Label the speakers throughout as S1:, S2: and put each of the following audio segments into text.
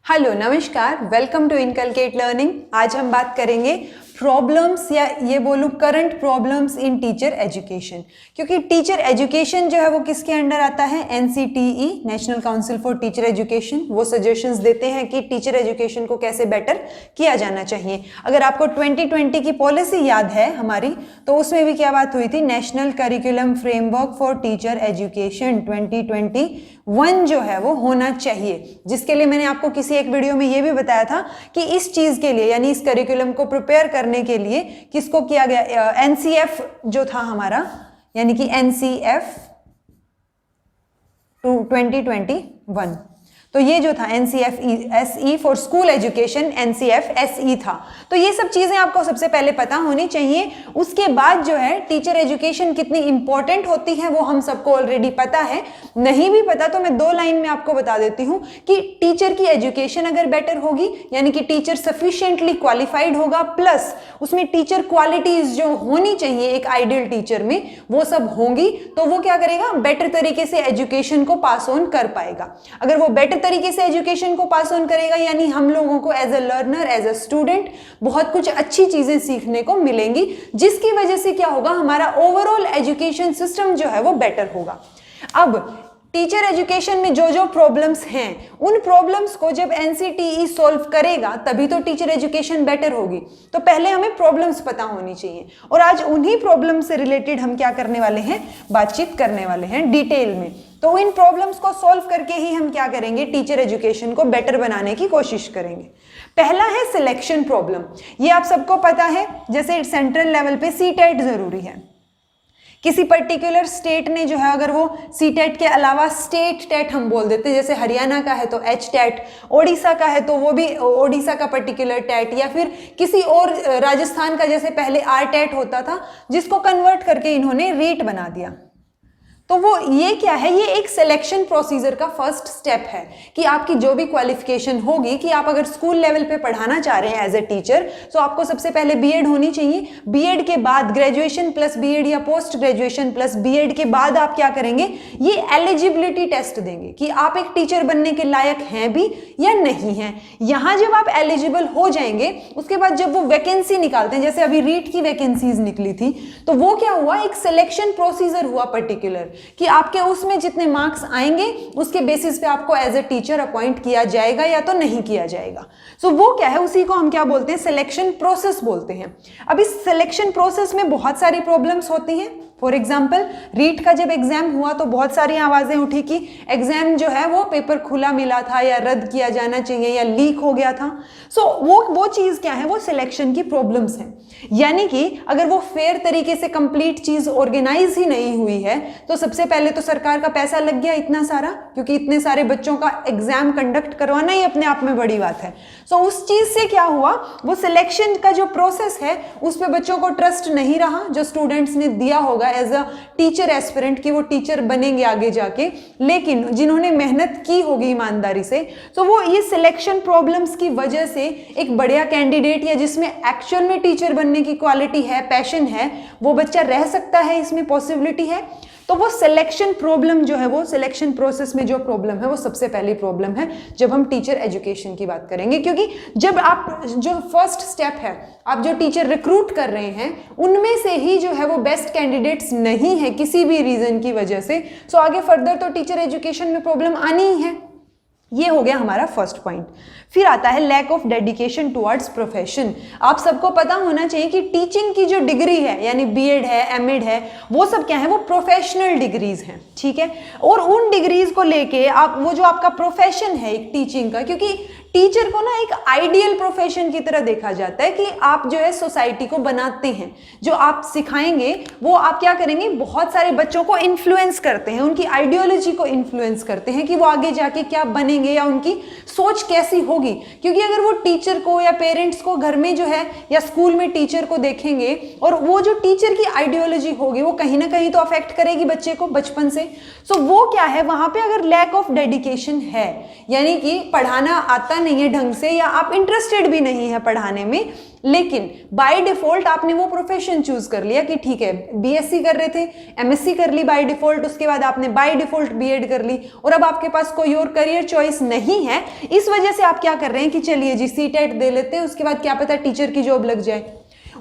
S1: Hello नमस्कार, welcome to inculcate learning. आज हम बात करेंगे प्रॉब्लम्स या ये बोलूँ current problems in teacher education, क्योंकि टीचर एजुकेशन जो है वो किसके अंडर आता है? NCTE, national council for teacher education. वो सजेशंस देते हैं कि टीचर एजुकेशन को कैसे बेटर किया जाना चाहिए। अगर आपको 2020 की पॉलिसी याद है हमारी, तो उसमें भी क्या बात हुई थी? National curriculum framework for teacher education 2021 जो है वो होना चाहिए, जिसके लिए मैंने आपको किसी एक वीडियो में ये भी बताया था कि इस चीज के लिए यानी इस करिकुलम को प्रिपेयर करने के लिए किसको किया गया? NCF जो था हमारा, यानी कि NCF 2021, तो ये जो था NCF SE for school education, NCF SE था। तो ये सब चीजें आपको सबसे पहले पता होनी चाहिए। उसके बाद जो है टीचर एजुकेशन कितनी इंपॉर्टेंट होती है वो हम सबको ऑलरेडी पता है। नहीं भी पता तो मैं 2 लाइन में आपको बता देती हूँ कि टीचर की एजुकेशन अगर बेटर होगी, यानी कि टीचर सफिशिएंटली क्वालिफाइड होगा, प्लस उसमें टीचर क्वालिटीज जो होनी चाहिए एक आइडियल टीचर में वो सब होंगी, तो वो क्या करेगा? बेटर तरीके से एजुकेशन को पास ऑन कर पाएगा। अगर वो बेटर तरीके से एजुकेशन को पास ऑन करेगा, यानी हम लोगों को as a learner, as a student बहुत कुछ अच्छी चीजें सीखने को मिलेंगी, जिसकी वजह से क्या होगा? हमारा ओवरऑल एजुकेशन सिस्टम जो है वो बेटर होगा। अब टीचर एजुकेशन में जो जो प्रॉब्लम्स हैं, उन प्रॉब्लम्स को जब NCTE सॉल्व करेगा तभी तो टीचर एजुकेशन बेटर होगी। तो पहले हमें प्रॉब्लम्स पता होनी चाहिए, और आज उन्हीं प्रॉब्लम से रिलेटेड हम क्या करने वाले हैं? बातचीत करने वाले हैं डिटेल में। तो इन प्रॉब्लम्स को सॉल्व करके ही हम क्या करेंगे? टीचर एजुकेशन को बेटर बनाने की कोशिश करेंगे। पहला है सिलेक्शन प्रॉब्लम। ये आप सबको पता है, जैसे सेंट्रल लेवल पे CTET जरूरी है। किसी पर्टिकुलर स्टेट ने जो है, अगर वो CTET के अलावा स्टेट टेट हम बोल देते, जैसे हरियाणा का है तो HTET, ओडिशा का है तो वो भी ओडिशा का पर्टिकुलर टेट, या फिर किसी और राजस्थान का जैसे पहले RTET होता था, जिसको कन्वर्ट करके इन्होंने REET बना दिया। तो वो ये क्या है? ये एक सिलेक्शन प्रोसीजर का फर्स्ट स्टेप है कि आपकी जो भी क्वालिफिकेशन होगी, कि आप अगर स्कूल लेवल पे पढ़ाना चाह रहे हैं एज ए टीचर, तो आपको सबसे पहले B.Ed होनी चाहिए। B.Ed के बाद ग्रेजुएशन प्लस B.Ed या पोस्ट ग्रेजुएशन प्लस B.Ed के बाद आप क्या करेंगे? ये एलिजिबिलिटी टेस्ट देंगे कि आप एक टीचर बनने के लायक हैं भी या नहीं हैं। यहां जब आप एलिजिबल हो जाएंगे, उसके बाद जब वो वैकेंसी निकालते हैं, जैसे अभी REET की वैकेंसीज निकली थी, तो वो क्या हुआ? एक सिलेक्शन प्रोसीजर हुआ पर्टिकुलर, कि आपके उसमें जितने मार्क्स आएंगे उसके बेसिस पे आपको एज ए टीचर अपॉइंट किया जाएगा या तो नहीं किया जाएगा। सो वो क्या है? उसी को हम क्या बोलते हैं? सिलेक्शन प्रोसेस बोलते हैं। अब इस सिलेक्शन प्रोसेस में बहुत सारी प्रॉब्लम्स होती हैं। फॉर एग्जाम्पल, REET का जब एग्जाम हुआ तो बहुत सारी आवाजें उठी कि एग्जाम जो है वो पेपर खुला मिला था, या रद्द किया जाना चाहिए, या लीक हो गया था। सो वो चीज क्या है? वो सिलेक्शन की प्रॉब्लम्स हैं। यानी कि अगर वो फेयर तरीके से कंप्लीट चीज ऑर्गेनाइज ही नहीं हुई है, तो सबसे पहले तो सरकार का पैसा लग गया इतना सारा, क्योंकि इतने सारे बच्चों का एग्जाम कंडक्ट करवाना ही अपने आप में बड़ी बात है। सो उस चीज से क्या हुआ? वो सिलेक्शन का जो प्रोसेस है उस पर बच्चों को ट्रस्ट नहीं रहा, जो स्टूडेंट्स ने दिया होगा एज अ टीचर एस्पिरेंट कि वो टीचर बनेंगे आगे जाके, लेकिन जिन्होंने मेहनत की होगी ईमानदारी से, तो वो ये सिलेक्शन प्रॉब्लम्स की वजह से एक बढ़िया कैंडिडेट, या जिसमें एक्चुअल में टीचर बनने की क्वालिटी है, पैशन है, वो बच्चा रह सकता है, इसमें पॉसिबिलिटी है। तो वो सिलेक्शन प्रॉब्लम जो है, वो सिलेक्शन प्रोसेस में जो प्रॉब्लम है, वो सबसे पहली प्रॉब्लम है जब हम टीचर एजुकेशन की बात करेंगे। क्योंकि जब आप जो फर्स्ट स्टेप है, आप जो टीचर रिक्रूट कर रहे हैं, उनमें से ही जो है वो बेस्ट कैंडिडेट्स नहीं है किसी भी रीजन की वजह से, सो आगे फर्दर तो टीचर एजुकेशन में प्रॉब्लम आनी ही है। ये हो गया हमारा फर्स्ट पॉइंट। फिर आता है lack of dedication towards profession. आप सबको पता होना चाहिए कि टीचिंग की जो डिग्री है, यानी B.Ed है, M.Ed है, वो सब क्या है? वो प्रोफेशनल डिग्रीज हैं, ठीक है। और उन डिग्रीज को लेके आप, वो जो आपका प्रोफेशन है एक टीचिंग का, क्योंकि टीचर को ना एक आइडियल प्रोफेशन की तरह देखा जाता है कि आप जो है सोसाइटी को बनाते हैं। जो आप सिखाएंगे वो आप क्या करेंगे? बहुत सारे बच्चों को इन्फ्लुएंस करते हैं, उनकी आइडियोलॉजी को इन्फ्लुएंस करते हैं कि वो आगे जाके क्या बनेंगे या उनकी सोच कैसी होगी। क्योंकि अगर वो टीचर को या पेरेंट्स को घर में जो है या स्कूल में टीचर को देखेंगे, और वो जो टीचर की आइडियोलॉजी होगी वो कहीं ना कहीं तो अफेक्ट करेगी बच्चे को बचपन से। सो वो क्या है? वहां पे अगर लैक ऑफ डेडिकेशन है, यानी कि पढ़ाना आता नहीं है ढंग से या आप इंटरेस्टेड भी नहीं है पढ़ाने में, लेकिन बाय डिफॉल्ट आपने वो प्रोफेशन चूज कर लिया कि ठीक है बीएससी कर रहे थे, एमएससी कर ली बाय डिफॉल्ट, उसके बाद आपने बाय डिफॉल्ट बीएड कर ली और अब आपके पास कोई और करियर चॉइस नहीं है, इस वजह से आप क्या कर रहे हैं कि चलिए जी सीटेट दे लेते हैं, उसके बाद क्या पता टीचर की जॉब लग जाए।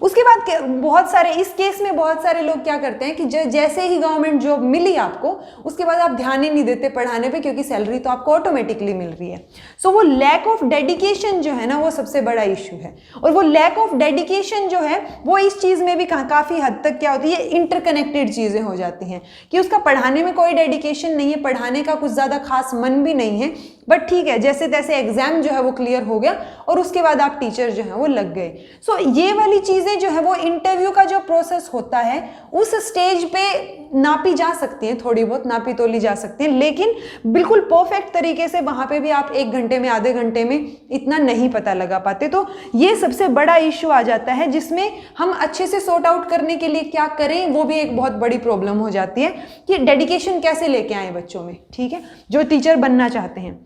S1: उसके बाद बहुत सारे इस केस में बहुत सारे लोग क्या करते हैं कि जैसे ही गवर्नमेंट जॉब मिली आपको उसके बाद आप ध्यान ही नहीं देते पढ़ाने पे क्योंकि सैलरी तो आपको ऑटोमेटिकली मिल रही है। सो वो लैक ऑफ डेडिकेशन जो है ना वो सबसे बड़ा इशू है, और वो लैक ऑफ डेडिकेशन जो है वो इस चीज़ में भी काफ़ी हद तक क्या होती है, इंटरकनेक्टेड चीज़ें हो जाती हैं कि उसका पढ़ाने में कोई डेडिकेशन नहीं है, पढ़ाने का कुछ ज़्यादा खास मन भी नहीं है, बट ठीक है जैसे तैसे एग्जाम जो है वो क्लियर हो गया और उसके बाद आप टीचर जो है वो लग गए। सो ये वाली चीज़ें जो है वो इंटरव्यू का जो प्रोसेस होता है उस स्टेज पे नापी जा सकती हैं, थोड़ी बहुत नापी तोली जा सकती हैं, लेकिन बिल्कुल परफेक्ट तरीके से वहाँ पे भी आप 1 घंटे में आधे घंटे में इतना नहीं पता लगा पाते। तो ये सबसे बड़ा इशू आ जाता है जिसमें हम अच्छे से सॉर्ट आउट करने के लिए क्या करें वो भी एक बहुत बड़ी प्रॉब्लम हो जाती है कि डेडिकेशन कैसे लेके आए बच्चों में, ठीक है, जो टीचर बनना चाहते हैं।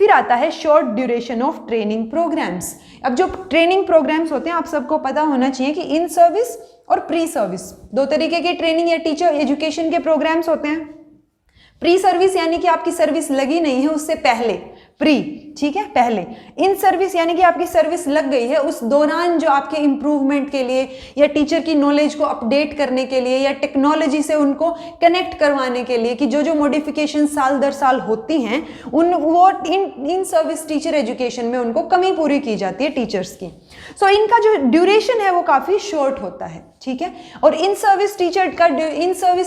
S1: फिर आता है short duration of training programmes. अब जो ट्रेनिंग प्रोग्राम्स होते हैं आप सबको पता होना चाहिए कि इन सर्विस और प्री सर्विस 2 तरीके के ट्रेनिंग या टीचर एजुकेशन के प्रोग्राम्स होते हैं। प्री सर्विस यानी कि आपकी सर्विस लगी नहीं है उससे पहले, प्री, ठीक है, पहले। इन सर्विस यानी कि आपकी सर्विस लग गई है, उस दौरान जो आपके इंप्रूवमेंट के लिए या टीचर की नॉलेज को अपडेट करने के लिए या टेक्नोलॉजी से उनको कनेक्ट करवाने के लिए कि जो जो मॉडिफिकेशन साल दर साल होती हैं इन सर्विस टीचर एजुकेशन में उनको कमी पूरी की जाती है टीचर्स की। सो इनका जो ड्यूरेशन है वो काफ़ी शॉर्ट होता है, ठीक है। और इन सर्विस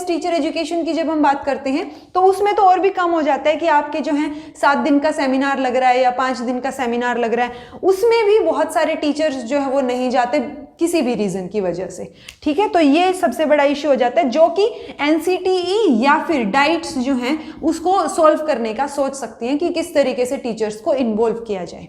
S1: टीचर एजुकेशन की जब हम बात करते हैं तो उसमें तो और भी कम हो जाता है कि आपके जो है 7 दिन का सेमिनार लग रहा है या 5 दिन का सेमिनार लग रहा है, उसमें भी बहुत सारे टीचर्स जो है वो नहीं जाते किसी भी रीजन की वजह से, ठीक है। तो ये सबसे बड़ा इश्यू हो जाता है जो कि एनसीटीई या फिर डाइट्स जो हैं उसको सॉल्व करने का सोच सकती हैं कि किस तरीके से टीचर्स को इन्वॉल्व किया जाए।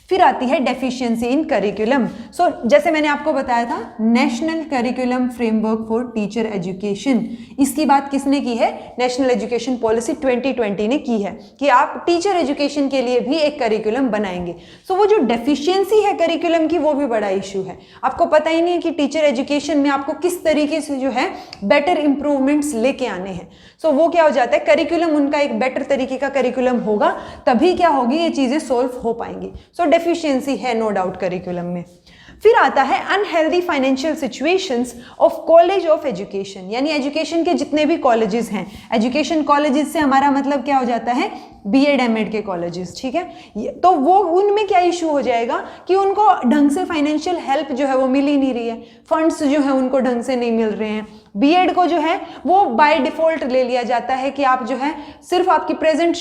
S1: फिर आती है डेफिशिएंसी इन करिकुलम। सो जैसे मैंने आपको बताया था national curriculum framework for teacher education, इसकी बात किसने की है, नेशनल एजुकेशन पॉलिसी 2020 ने की है कि आप टीचर एजुकेशन के लिए भी एक करिकुलम बनाएंगे। सो वो जो डेफिशिएंसी है करिकुलम की वो भी बड़ा इशू है। आपको पता ही नहीं है कि टीचर एजुकेशन में आपको किस तरीके से जो है बेटर इंप्रूवमेंट्स लेके आने हैं। सो वो क्या हो जाता है, करिकुलम उनका एक बेटर तरीके का करिकुलम होगा तभी क्या होगी, ये चीज़ें सॉल्व हो पाएंगी। सो डेफिशिएंसी है नो डाउट करिकुलम में। फिर आता है unhealthy financial situations of college of education, यानी एजुकेशन के जितने भी कॉलेजेस हैं, एजुकेशन कॉलेजेस से हमारा मतलब क्या हो जाता है, बीएड एमएड के कॉलेजेस, ठीक है। तो वो उनमें क्या इशू हो जाएगा कि उनको ढंग से फाइनेंशियल हेल्प जो है वो मिल ही नहीं रही है, फंड्स जो है उनको ढंग से नहीं मिल रहे हैं। बीएड को जो है वो बाय डिफॉल्ट ले लिया जाता है कि आप जो है सिर्फ आपकी प्रेजेंस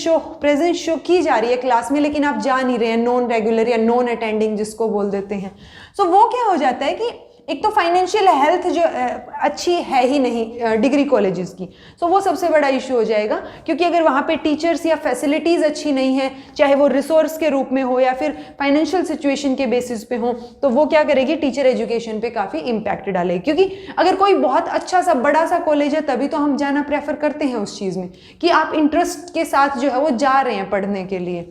S1: शो की जा रही है क्लास में, लेकिन आप जा नहीं रहे हैं, नॉन रेगुलर या नॉन अटेंडिंग जिसको बोल देते हैं। सो वो क्या हो जाता है कि एक तो फाइनेंशियल हेल्थ जो अच्छी है ही नहीं डिग्री कॉलेजेस की, सो वो सबसे बड़ा इशू हो जाएगा, क्योंकि अगर वहाँ पे टीचर्स या फैसिलिटीज़ अच्छी नहीं है, चाहे वो रिसोर्स के रूप में हो या फिर फाइनेंशियल सिचुएशन के बेसिस पे हो, तो वो क्या करेगी, टीचर एजुकेशन पे काफ़ी इम्पैक्ट डालेगी। क्योंकि अगर कोई बहुत अच्छा सा बड़ा सा कॉलेज है तभी तो हम जाना प्रेफर करते हैं उस चीज़ में कि आप इंटरेस्ट के साथ जो है वो जा रहे हैं पढ़ने के लिए।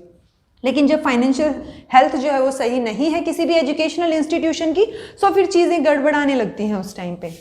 S1: लेकिन जब फाइनेंशियल हेल्थ जो है वो सही नहीं है किसी भी एजुकेशनल इंस्टीट्यूशन की, सो फिर चीज़ें गड़बड़ाने लगती हैं उस टाइम पे।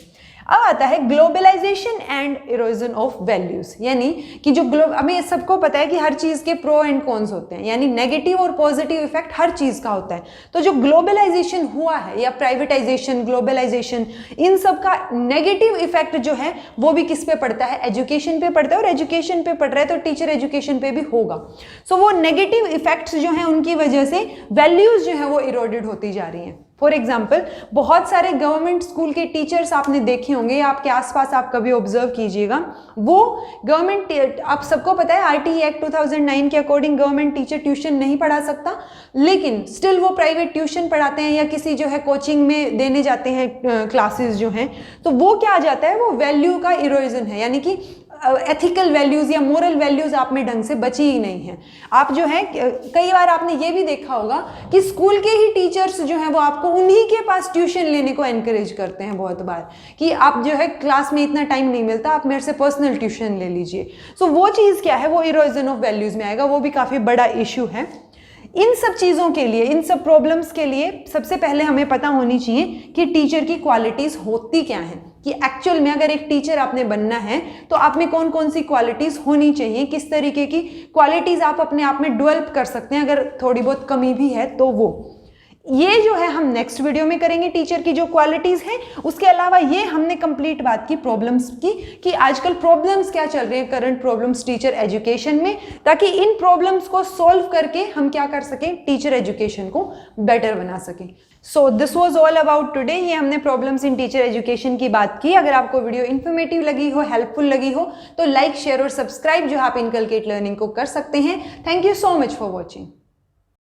S1: अब आता है globalisation and erosion of values, यानी कि जो हमें सबको पता है कि हर चीज़ के प्रो एंड कॉन्स होते हैं, यानी नेगेटिव और पॉजिटिव इफेक्ट हर चीज़ का होता है। तो जो ग्लोबलाइजेशन हुआ है या प्राइवेटाइजेशन, ग्लोबलाइजेशन, इन सब का नेगेटिव इफेक्ट जो है वो भी किस पे पड़ता है, एजुकेशन पे पड़ता है, और एजुकेशन पे पड़ रहा है तो टीचर एजुकेशन पे भी होगा। सो वो नेगेटिव इफेक्ट्स जो हैं उनकी वजह से वैल्यूज जो है वो इरोडेड होती जा रही हैं। फॉर एग्जाम्पल बहुत सारे गवर्नमेंट स्कूल के टीचर्स आपने देखे होंगे या आपके आसपास आप कभी ऑब्जर्व कीजिएगा, वो गवर्नमेंट, आप सबको पता है आरटीई एक्ट 2009 के अकॉर्डिंग गवर्नमेंट टीचर ट्यूशन नहीं पढ़ा सकता, लेकिन स्टिल वो प्राइवेट ट्यूशन पढ़ाते हैं या किसी जो है कोचिंग में देने जाते हैं क्लासेस जो हैं। तो वो क्या आ जाता है, वो वैल्यू का इरोजन है, यानी कि एथिकल वैल्यूज या मोरल वैल्यूज आप में ढंग से बची ही नहीं है। आप जो है कई बार आपने ये भी देखा होगा कि स्कूल के ही टीचर्स जो है वो आपको उन्हीं के पास ट्यूशन लेने को एनकरेज करते हैं बहुत बार कि आप जो है क्लास में इतना टाइम नहीं मिलता, आप मेरे से पर्सनल ट्यूशन ले लीजिए। सो वो चीज़ क्या है, वो इरोजन ऑफ वैल्यूज में आएगा, वो भी काफ़ी बड़ा इशू है। इन सब चीज़ों के लिए, इन सब प्रॉब्लम्स के लिए सबसे पहले हमें पता होनी चाहिए कि टीचर की क्वालिटीज़ होती क्या हैं, कि एक्चुअल में अगर एक टीचर आपने बनना है तो आप में कौन कौन सी क्वालिटीज़ होनी चाहिए, किस तरीके की क्वालिटीज़ आप अपने आप में डेवलप कर सकते हैं, अगर थोड़ी बहुत कमी भी है तो वो ये जो है हम नेक्स्ट वीडियो में करेंगे, टीचर की जो क्वालिटीज़ हैं। उसके अलावा ये हमने कंप्लीट बात की प्रॉब्लम्स की, कि आजकल प्रॉब्लम्स क्या चल रहे हैं, करंट प्रॉब्लम्स टीचर एजुकेशन में, ताकि इन प्रॉब्लम्स को सॉल्व करके हम क्या कर सकें, टीचर एजुकेशन को बेटर बना सकें। So this was all about today. ये हमने प्रॉब्लम्स इन टीचर एजुकेशन की बात की। अगर आपको वीडियो इन्फॉर्मेटिव लगी हो, हेल्पफुल लगी हो, तो लाइक, शेयर और सब्सक्राइब जो आप इनकलकेट लर्निंग को कर सकते हैं। Thank you so much for watching.